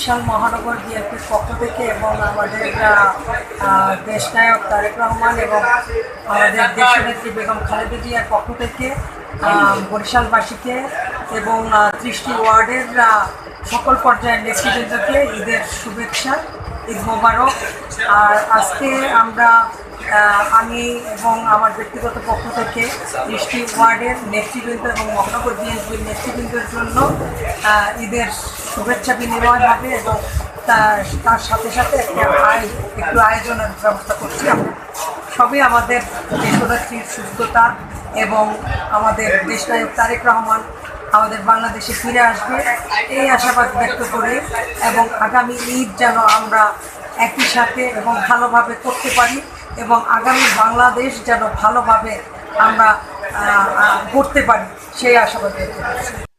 বরিশাল মহানগর বিএনপির পক্ষ থেকে এবং আমাদের দেশনায়ক তারেক রহমান এবং আমাদের দেশনেত্রী বেগম খালেদা জিয়ার পক্ষ থেকে বরিশালবাসীকে এবং 30টি ওয়ার্ডের সকল পর্যায়ের নেতৃবৃন্দকে ঈদের শুভেচ্ছা, ঈদ মোবারক। আর আজকে আমরা আমি এবং আমার ব্যক্তিগত পক্ষ থেকে 30টি ওয়ার্ডের নেতৃবৃন্দ এবং মহানগর বিএনপির নেতৃবৃন্দের জন্য ঈদের শুভেচ্ছা বিনিময় হবে এবং তার সাথে সাথে একটু আয়োজনের ব্যবস্থা করছি। আমরা সবই আমাদের দেশনেত্রীর সুস্থতা এবং আমাদের দেশনায়ক তারেক রহমান আমাদের বাংলাদেশে ফিরে আসবে এই আশাবাদ ব্যক্ত করে এবং আগামী ঈদ যেন আমরা একই সাথে এবং ভালোভাবে করতে পারি এবং আগামী বাংলাদেশ যেন ভালোভাবে আমরা করতে পারি সেই আশাবাদ ব্যক্ত করছি।